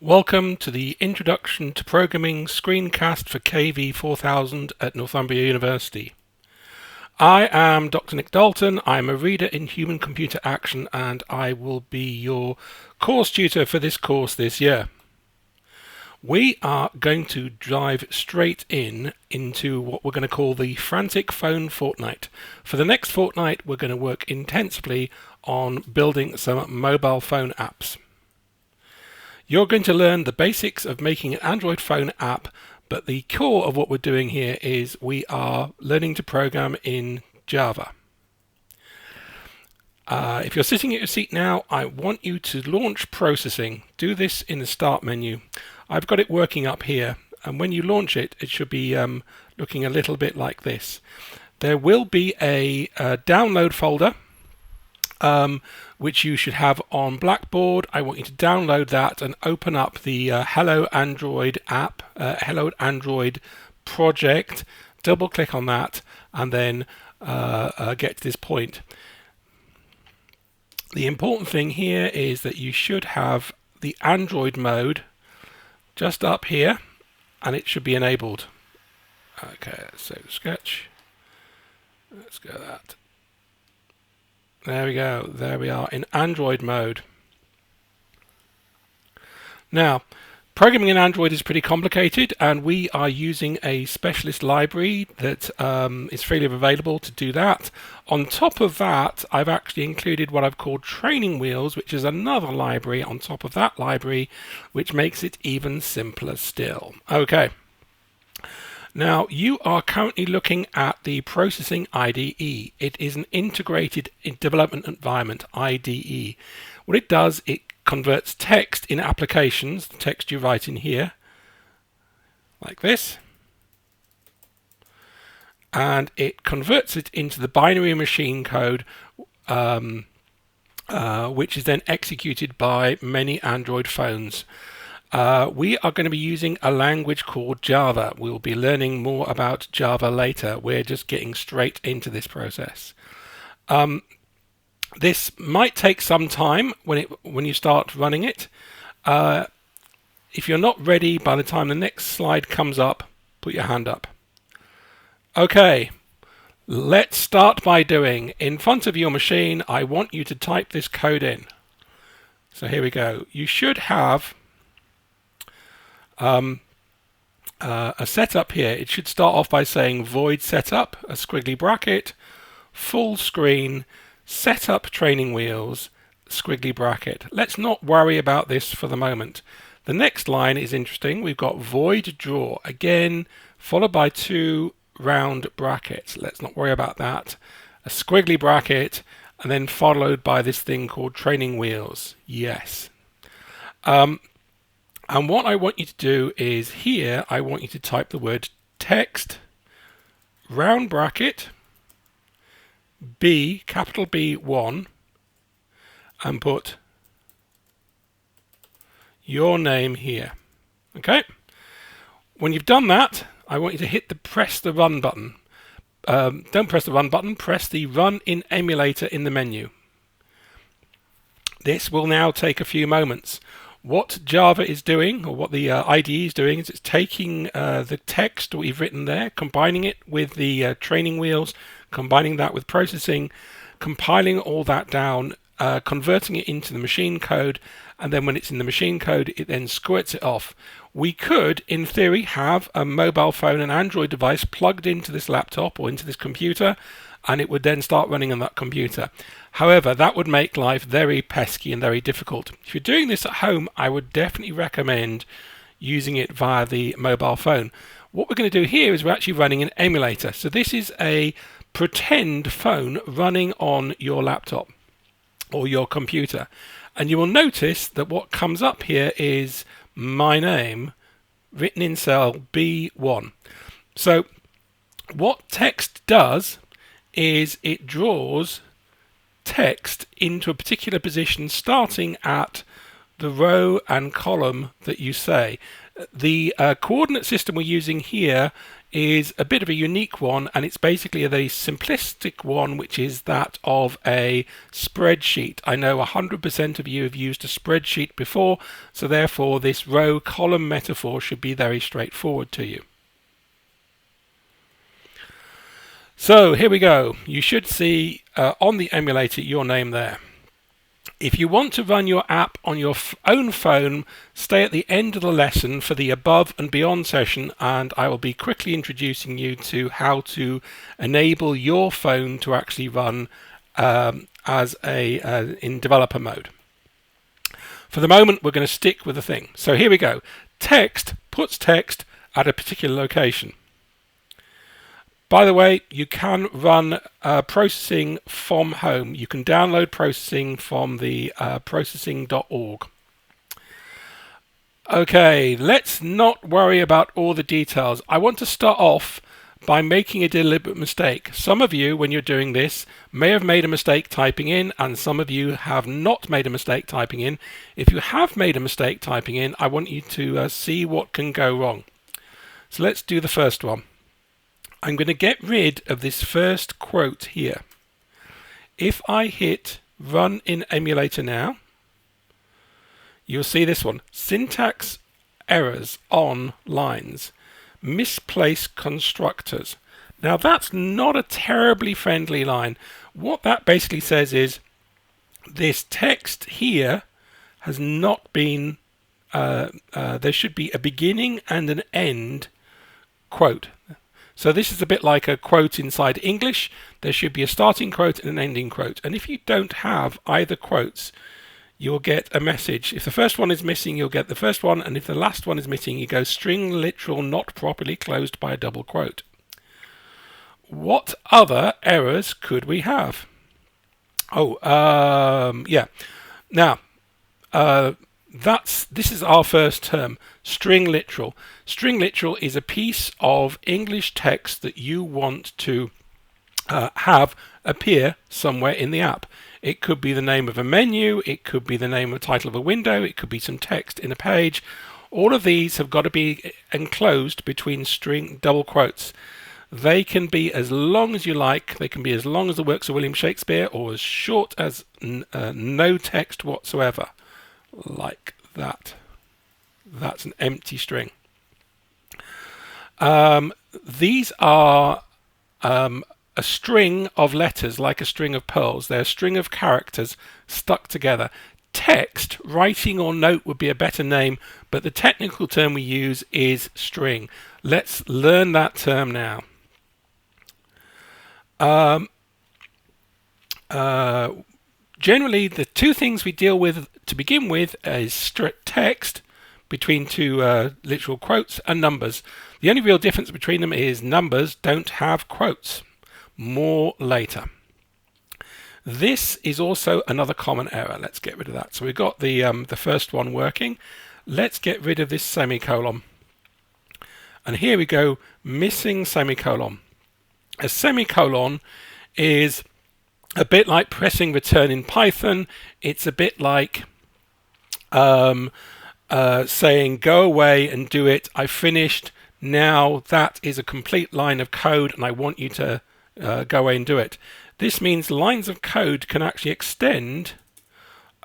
Welcome to the Introduction to Programming screencast for KV4000 at Northumbria University. I am Dr. Nick Dalton. I'm a reader in Human-Computer Action and I will be your course tutor for this course this year. We are going to dive straight into what we're going to call the Frantic Phone Fortnight. For the next fortnight, we're going to work intensively on building some mobile phone apps. You're going to learn the basics of making an Android phone app, but the core of what we're doing here is we are learning to program in Java. If you're sitting at your seat now, I want you to launch processing. Do this in the Start menu. I've got it working up here, and when you launch it, it should be looking a little bit like this. There will be a download folder which you should have on Blackboard. I want you to download that and open up the Hello Android app, Hello Android project. Double click on that and then get to this point. The important thing here is that you should have the Android mode just up here and it should be enabled. Okay, let's save the sketch. Let's go that. There we go, there we are in Android mode. Now, programming in Android is pretty complicated and we are using a specialist library that is freely available to do that. On top of that, I've actually included what I've called Training Wheels, which is another library on top of that library, which makes it even simpler still. Okay. Now, you are currently looking at the Processing IDE. It is an integrated development environment, IDE. What it does, it converts text in applications, the text you write in here, like this, and it converts it into the binary machine code, which is then executed by many Android phones. We are going to be using a language called Java. We'll be learning more about Java later. We're just getting straight into this process. This might take some time when you start running it. If you're not ready by the time the next slide comes up, put your hand up. Okay, let's start by doing, in front of your machine, I want you to type this code in. So here we go. You should have a setup here. It should start off by saying void setup, a squiggly bracket, full screen, setup training wheels, squiggly bracket. Let's not worry about this for the moment. The next line is interesting. We've got void draw, again, followed by two round brackets. Let's not worry about that. A squiggly bracket, and then followed by this thing called training wheels. Yes. And what I want you to do is here, I want you to type the word text, round bracket, B, capital B1, and put your name here. Okay? When you've done that, I want you to hit the press the run button. Don't press the run button, press the run in emulator in the menu. This will now take a few moments. What Java is doing, or what the IDE is doing, is it's taking the text that we've written there, combining it with the training wheels, combining that with processing, compiling all that down, converting it into the machine code, and then when it's in the machine code, it then squirts it off. We could, in theory, have a mobile phone, an Android device plugged into this laptop or into this computer, and it would then start running on that computer. However, that would make life very pesky and very difficult. If you're doing this at home, I would definitely recommend using it via the mobile phone. What we're going to do here is we're actually running an emulator. So this is a pretend phone running on your laptop or your computer. And you will notice that what comes up here is my name written in cell B1. So what text does is it draws text into a particular position starting at the row and column that you say. The coordinate system we're using here is a bit of a unique one, and it's basically the simplistic one, which is that of a spreadsheet. I know 100% of you have used a spreadsheet before, so therefore this row column metaphor should be very straightforward to you. So here we go. You should see on the emulator your name there. If you want to run your app on your own phone, stay at the end of the lesson for the above and beyond session, and I will be quickly introducing you to how to enable your phone to actually run in developer mode. For the moment, we're going to stick with the thing. So here we go. Text puts text at a particular location. By the way, you can run processing from home. You can download processing from the processing.org. Okay, let's not worry about all the details. I want to start off by making a deliberate mistake. Some of you, when you're doing this, may have made a mistake typing in, and some of you have not made a mistake typing in. If you have made a mistake typing in, I want you to see what can go wrong. So let's do the first one. I'm going to get rid of this first quote here. If I hit run in emulator now, you'll see this one. Syntax errors on lines. Misplaced constructors. Now that's not a terribly friendly line. What that basically says is this text here has not been, there should be a beginning and an end quote. So this is a bit like a quote inside English. There should be a starting quote and an ending quote. And if you don't have either quotes, you'll get a message. If the first one is missing, you'll get the first one. And if the last one is missing, you go string literal not properly closed by a double quote. What other errors could we have? Yeah. Now, this is our first term, string literal. String literal is a piece of English text that you want to have appear somewhere in the app. It could be the name of a menu, it could be the name or title of a window, it could be some text in a page. All of these have got to be enclosed between string double quotes. They can be as long as you like. They can be as long as the works of William Shakespeare, or as short as no text whatsoever. Like that. That's an empty string. These are a string of letters, like a string of pearls. They're a string of characters stuck together. Text, writing or note would be a better name, but the technical term we use is string. Let's learn that term now. Generally, the two things we deal with to begin with is text between two literal quotes and numbers. The only real difference between them is numbers don't have quotes. More later. This is also another common error. Let's get rid of that. So we've got the first one working. Let's get rid of this semicolon. And here we go, missing semicolon. A semicolon is a bit like pressing return in Python. It's a bit like saying go away and do it. I finished. Now that is a complete line of code and I want you to go away and do it. This means lines of code can actually extend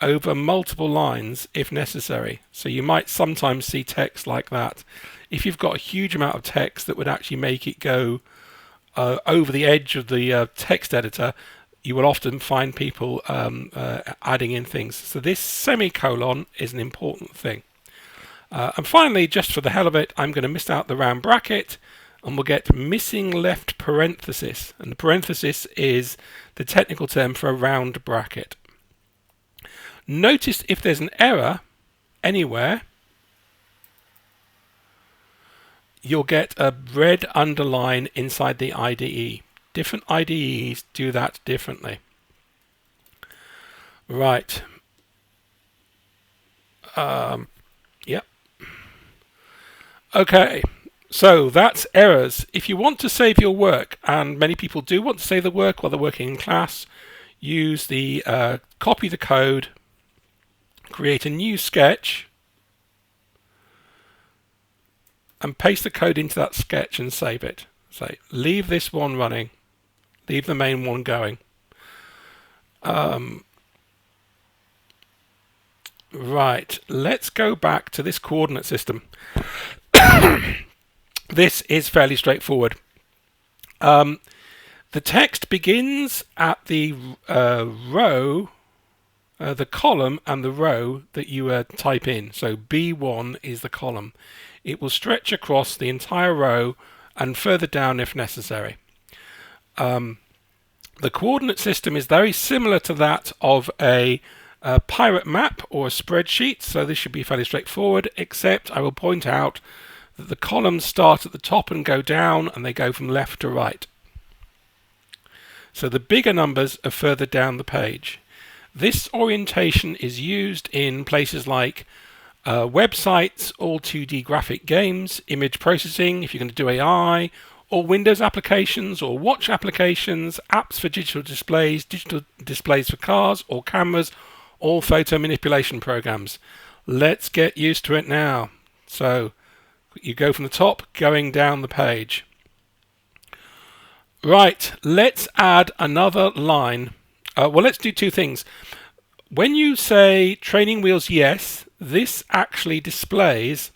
over multiple lines if necessary. So you might sometimes see text like that. If you've got a huge amount of text that would actually make it go over the edge of the text editor, you will often find people adding in things. So this semicolon is an important thing. And finally, just for the hell of it, I'm going to miss out the round bracket, and we'll get missing left parenthesis. And the parenthesis is the technical term for a round bracket. Notice if there's an error anywhere, you'll get a red underline inside the IDE. Different IDEs do that differently. Right. Yep. Okay. So that's errors. If you want to save your work, and many people do want to save the work while they're working in class, use the copy the code, create a new sketch, and paste the code into that sketch and save it. Say, leave this one running, leave the main one going. Right, let's go back to this coordinate system. This is fairly straightforward. The text begins at the row, the column and the row that you type in. So B1 is the column. It will stretch across the entire row and further down if necessary. The coordinate system is very similar to that of a pirate map or a spreadsheet, so this should be fairly straightforward, except I will point out that the columns start at the top and go down, and they go from left to right. So the bigger numbers are further down the page. This orientation is used in places like websites, all 2D graphic games, image processing, if you're going to do AI, or Windows applications, or watch applications, apps for digital displays for cars or cameras, all photo manipulation programs. Let's get used to it now. So you go from the top, going down the page. Right, let's add another line. Well, let's do two things. When you say training wheels yes, this actually displays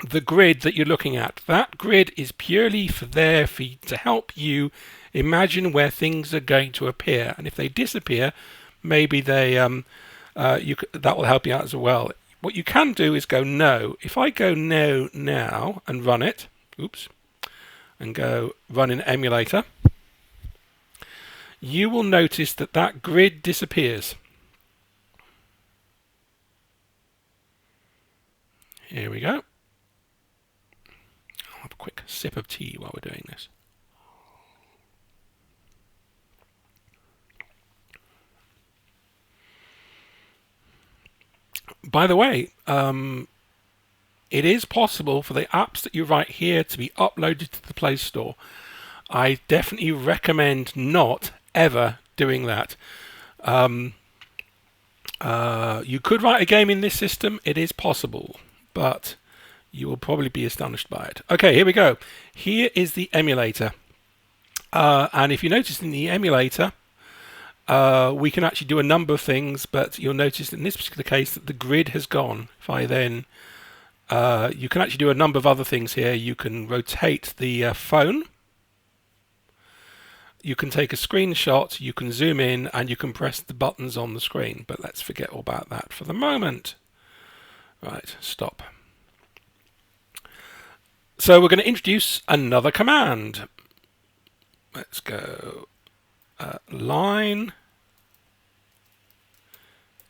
the grid that you're looking at. That grid is purely to help you imagine where things are going to appear, and if they disappear, maybe they that will help you out as well. What you can do is go no. If I go no now and run it, and go run in emulator, you will notice that that grid disappears. Here we go. I'll have a quick sip of tea while we're doing this. By the way, it is possible for the apps that you write here to be uploaded to the Play Store. I definitely recommend not ever doing that. You could write a game in this system. It is possible, but you will probably be astonished by it. Okay, here we go. Here is the emulator. And if you notice in the emulator, we can actually do a number of things, but you'll notice in this particular case that the grid has gone. If I then, you can actually do a number of other things here. You can rotate the phone. You can take a screenshot, you can zoom in, and you can press the buttons on the screen. But let's forget all about that for the moment. Right, stop. So we're going to introduce another command. Let's go line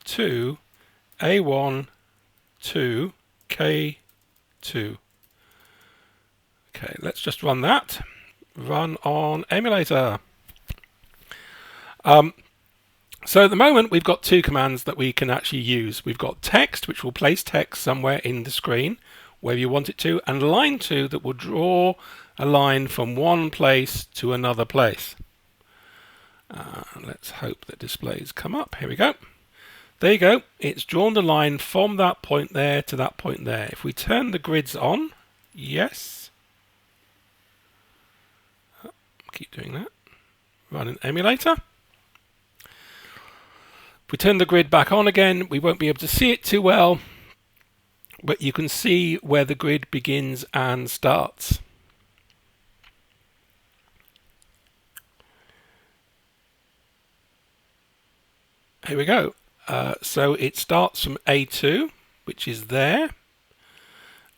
to A1 to K2. Okay, let's just run that. Run on emulator. So at the moment we've got two commands that we can actually use. We've got text, which will place text somewhere in the screen wherever you want it to, and line 2 that will draw a line from one place to another place. Let's hope that displays come up. Here we go. There you go. It's drawn the line from that point there to that point there. If we turn the grids on, yes. Keep doing that. Run an emulator. If we turn the grid back on again, we won't be able to see it too well, but you can see where the grid begins and starts. Here we go. So it starts from A2, which is there,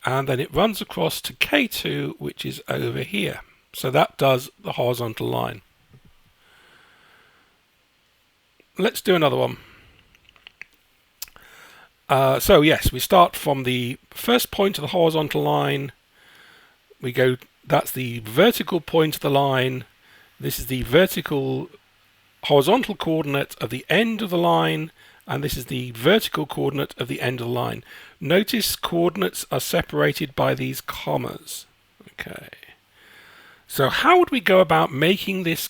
and then it runs across to K2, which is over here. So that does the horizontal line. Let's do another one. So yes, we start from the first point of the horizontal line. We go, that's the vertical point of the line. This is the horizontal coordinate of the end of the line, and this is the vertical coordinate of the end of the line. Notice coordinates are separated by these commas. Okay. So how would we go about making this,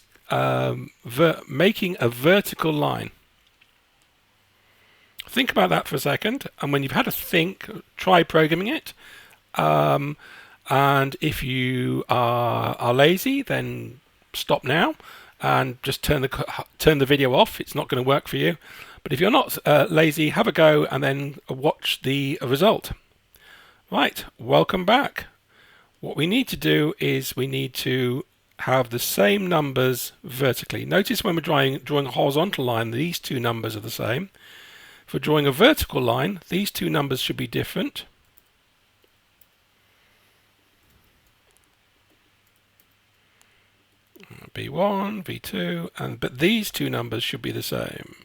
making a vertical line? Think about that for a second, and when you've had a think, try programming it, and And if you are lazy, then stop now and just turn the video off. It's not going to work for you. But if you're not lazy, have a go and then watch the result. Right, welcome back. What we need to do is we need to have the same numbers vertically. Notice when we're drawing a horizontal line, these two numbers are the same. If we're drawing a vertical line, these two numbers should be different. B1, B2, but these two numbers should be the same.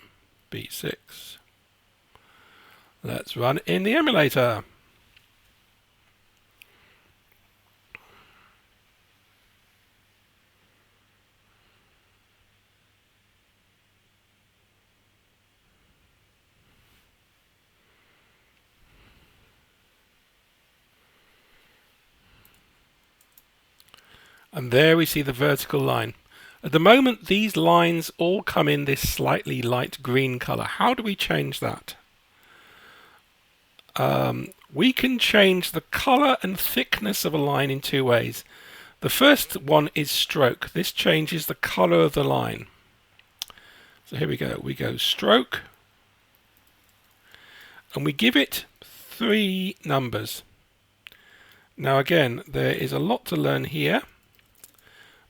B6. Let's run in the emulator. And there we see the vertical line. At the moment, these lines all come in this slightly light green color. How do we change that? We can change the color and thickness of a line in two ways. The first one is stroke. This changes the color of the line. So here we go. We go stroke, and we give it 3 numbers. Now again, there is a lot to learn here,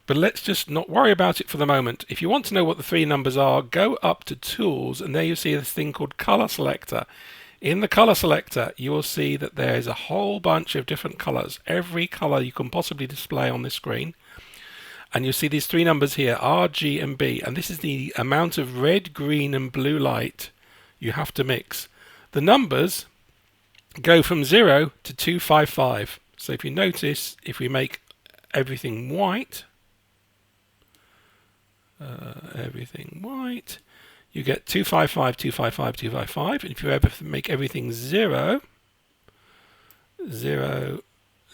but let's just not worry about it for the moment. If you want to know what the 3 numbers are, go up to Tools, and there you see this thing called Color Selector. In the Color Selector, you will see that there is a whole bunch of different colors, every color you can possibly display on this screen. And you'll see these 3 numbers here, R, G, and B, and this is the amount of red, green, and blue light you have to mix. The numbers go from 0 to 255. So if you notice, if we make everything white, you get 255, 255, 255. And if you ever make everything 0, 0,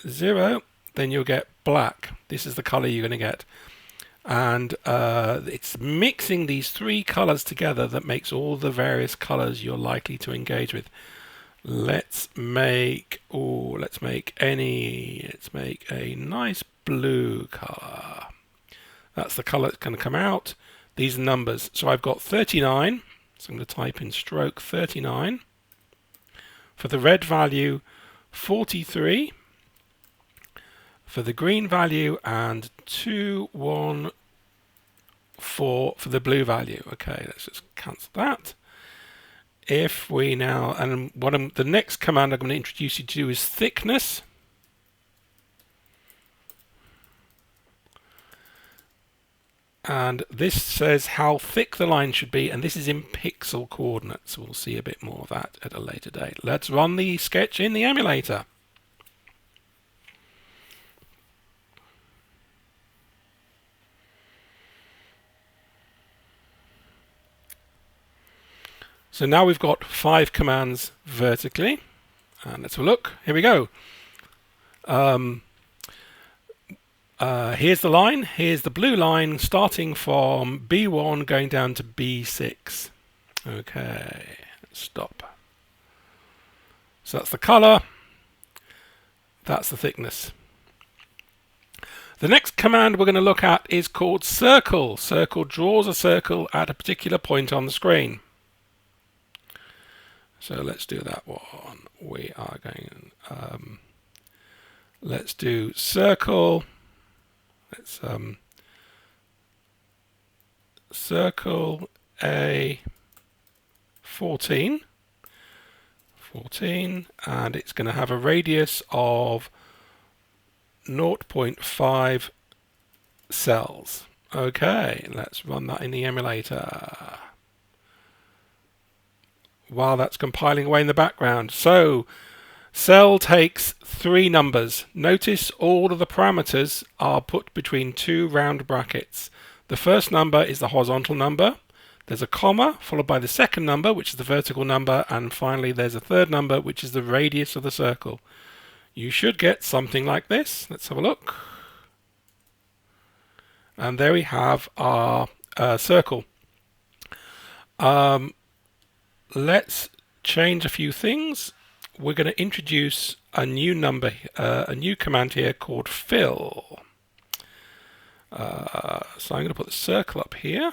0, then you'll get black. This is the color you're going to get. And it's mixing these 3 colors together that makes all the various colors you're likely to engage with. Let's make a nice blue color. That's the color that's going to come out. These are numbers. So I've got 39. So I'm going to type in stroke 39. For the red value, 43. For the green value, and 214 for the blue value. Okay, let's just cancel that. If we now, and the next command I'm going to introduce you to is thickness. And this says how thick the line should be, and this is in pixel coordinates. We'll see a bit more of that at a later date. Let's run the sketch in the emulator. So now we've got 5 commands vertically, and let's have a look. Here we go. Here's the line. Here's the blue line starting from B1 going down to B6. Okay, stop. So that's the color. That's the thickness. The next command we're going to look at is called circle. Circle draws a circle at a particular point on the screen. So let's do that one. We are going, let's do circle. Let's circle A 14, and it's going to have a radius of 0.5 cells. Okay, let's run that in the emulator while that's compiling away in the background. So cell takes 3 numbers. Notice all of the parameters are put between 2 round brackets. The first number is the horizontal number. There's a comma followed by the second number, which is the vertical number, and finally there's a third number, which is the radius of the circle. You should get something like this. Let's have a look. And there we have our circle. Let's change a few things. We're going to introduce a new number, a new command here called fill. So I'm going to put the circle up here.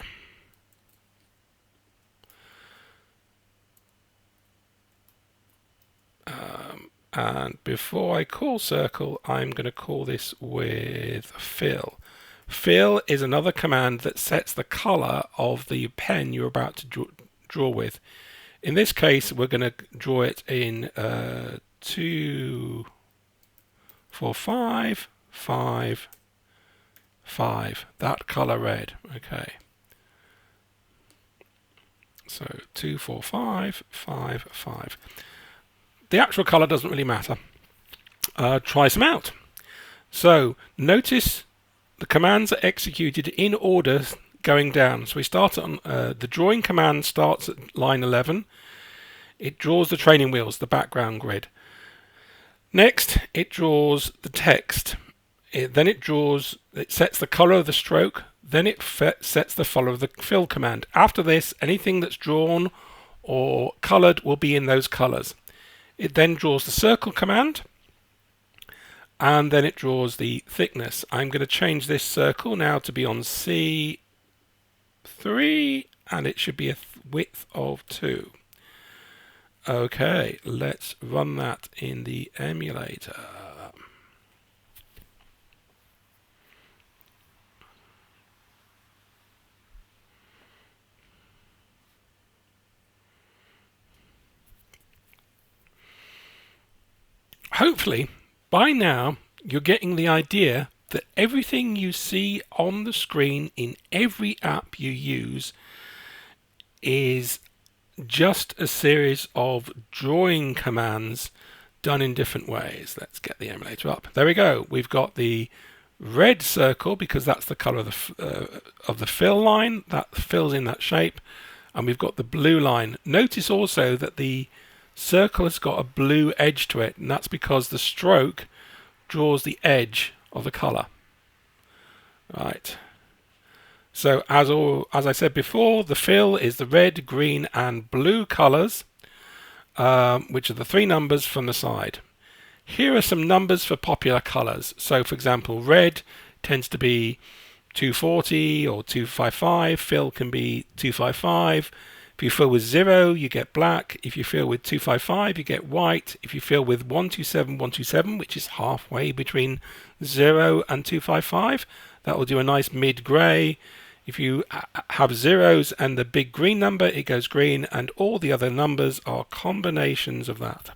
And before I call circle, I'm going to call this with fill. Fill is another command that sets the color of the pen you're about to draw with. In this case, we're going to draw it in 2, 4, 5, 5, 5. That color red. Okay. So 2, 4, 5, 5, 5. The actual color doesn't really matter. Try some out. So notice the commands are executed in order going down. So we start on the drawing command starts at line 11. It draws the training wheels, the background grid. Next, it draws the text. Then it sets the color of the stroke. Then it sets the color of the fill command. After this, anything that's drawn or colored will be in those colors. It then draws the circle command, and then it draws the thickness. I'm going to change this circle now to be on C3, and it should be a width of 2. Okay, let's run that in the emulator. Hopefully, by now, you're getting the idea that everything you see on the screen in every app you use is just a series of drawing commands done in different ways. Let's get the emulator up. There we go. We've got the red circle because that's the color of the fill line that fills in that shape, and we've got the blue line. Notice also that the circle has got a blue edge to it, and that's because the stroke draws the edge of the color. Right. So as I said before, the fill is the red, green, and blue colors, which are the 3 numbers from the side. Here are some numbers for popular colors. So, for example, red tends to be 240 or 255. Fill can be 255. If you fill with 0, you get black. If you fill with 255, you get white. If you fill with 127, 127, which is halfway between 0 and 255, that will do a nice mid-grey. If you have zeros and the big green number, it goes green, and all the other numbers are combinations of that.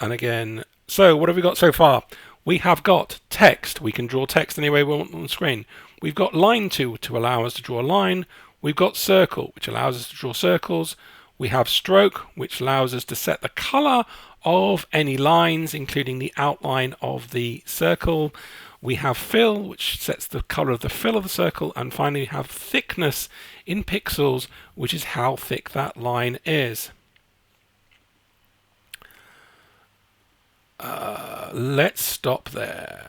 And again, so what have we got so far? We have got text. We can draw text any way we want on the screen. We've got line to allow us to draw a line. We've got circle, which allows us to draw circles. We have stroke, which allows us to set the color of any lines, including the outline of the circle. We have fill, which sets the color of the fill of the circle. And finally, we have thickness in pixels, which is how thick that line is. Let's stop there.